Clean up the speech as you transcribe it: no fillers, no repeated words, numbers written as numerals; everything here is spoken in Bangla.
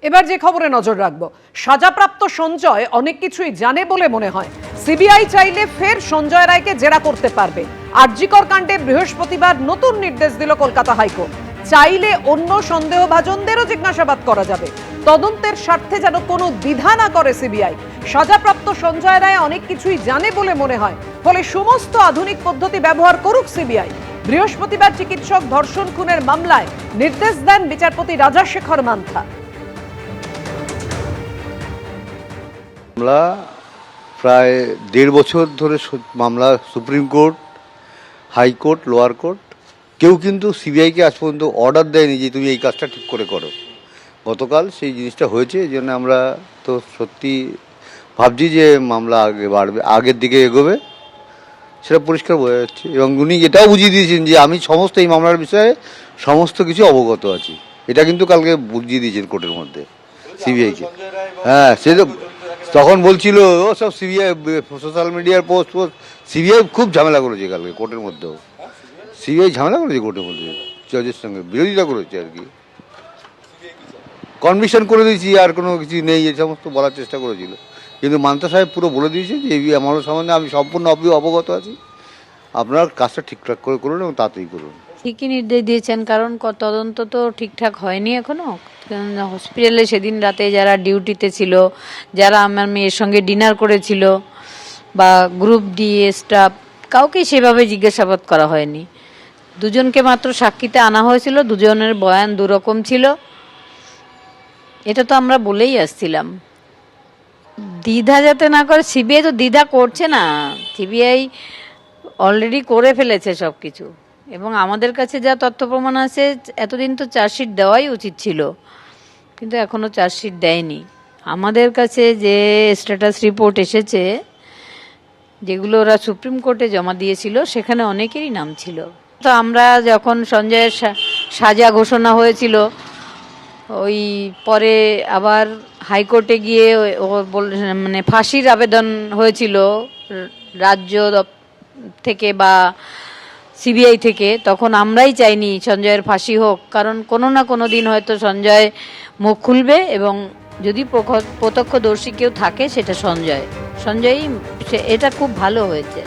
এবার যে খবরে নজর রাখবো, সাজাপ্রাপ্ত সঞ্জয় অনেক কিছুই জানে বলে মনে হয়। সিবিআই চাইলে ফের সঞ্জয় রায়কে জেরা করতে পারবে। আরজিকর কাণ্ডে বৃহস্পতিবার নতুন নির্দেশ দিল কলকাতা হাইকোর্ট। চাইলে অন্য সন্দেহভাজনদেরও জিজ্ঞাসাবাদ করা যাবে। তদন্তের স্বার্থে যেন কোনো দ্বিধা না করে সিবিআই। সাজাপ্রাপ্ত সঞ্জয় রায় অনেক কিছুই জানে বলে মনে হয়, ফলে সমস্ত আধুনিক পদ্ধতি ব্যবহার করুক সিবিআই। বৃহস্পতিবার চিকিৎসক ধর্ষণ খুনের মামলায় নির্দেশ দেন বিচারপতি রাজাশেখর মান্থা। মামলা প্রায় 1.5 বছর ধরে মামলা supreme court, high court, lower court, কেউ কিন্তু সিবিআইকে আজ পর্যন্ত অর্ডার দেয়নি যে তুমি এই কাজটা ঠিক করে করো। গতকাল সেই জিনিসটা হয়েছে, এই জন্য আমরা তো সত্যি ভাবছি যে মামলা আগে বাড়বে, আগের দিকে এগোবে, সেটা পরিষ্কার বোঝা যাচ্ছে। এবং উনি এটাও বুঝিয়ে দিয়েছেন যে আমি সমস্ত এই মামলার বিষয়ে সমস্ত কিছু অবগত আছি। এটা কিন্তু কালকে বুঝিয়ে দিয়েছেন কোর্টের মধ্যে সিবিআইকে। হ্যাঁ, সে তো তখন বলছিল ও সব সিবিআই সোশ্যাল মিডিয়ার পোস্ট সিবিআই খুব ঝামেলা করেছে কালকে কোর্টের মধ্যেও। সিবিআই ঝামেলা করেছে কোর্টের মধ্যে, জজের সঙ্গে বিরোধিতা করেছে আর কি। কনভিকশন করে দিয়েছি, আর কোনো কিছু নেই এই সমস্ত বলার চেষ্টা করেছিল, কিন্তু মান্তা সাহেব পুরো বলে দিয়েছে যে এই মামলা সম্বন্ধে আমি সম্পূর্ণ অবগত আছি, আপনার কাজটা ঠিকঠাক করে করুন এবং তাড়াতাড়ি করুন। ঠিকই নির্দেশ দিয়েছেন, কারণ তদন্ত তো ঠিকঠাক হয়নি এখনো। হসপিটালে সেদিন রাতে যারা ডিউটিতে ছিল, যারা আমার মেয়ের সঙ্গে ডিনার করেছিল বা গ্রুপ ডি স্টাফ, কাউকে সেভাবে জিজ্ঞাসাবাদ করা হয়নি। দুজনকে মাত্র সাক্ষীতে আনা হয়েছিল, দুজনের বয়ান দুরকম ছিল। এটা তো আমরা বলেই আসছিলাম, দ্বিধা যাতে না করে। সিবিআই তো দ্বিধা করছে না, সিবিআই অলরেডি করে ফেলেছে সব কিছু। এবং আমাদের কাছে যা তথ্য প্রমাণ আছে, এতদিন তো চার্জশিট দেওয়াই উচিত ছিল, কিন্তু এখনও চার্জশিট দেয়নি। আমাদের কাছে যে স্ট্যাটাস রিপোর্ট এসেছে, যেগুলো ওরা সুপ্রিম কোর্টে জমা দিয়েছিল, সেখানে অনেকেরই নাম ছিল। তো আমরা যখন সঞ্জয়ের সাজা ঘোষণা হয়েছিল, ওই পরে আবার হাইকোর্টে গিয়ে মানে ফাঁসির আবেদন হয়েছিল রাজ্য থেকে বা সিবিআই থেকে, তখন আমরাই চাইনি সঞ্জয়ের ফাঁসি হোক, কারণ কোনো না কোনো দিন হয়তো সঞ্জয় মুখ খুলবে, এবং যদি প্রত্যক্ষদর্শী কেউ থাকে সেটা সঞ্জয়ই। এটা খুব ভালো হয়েছে।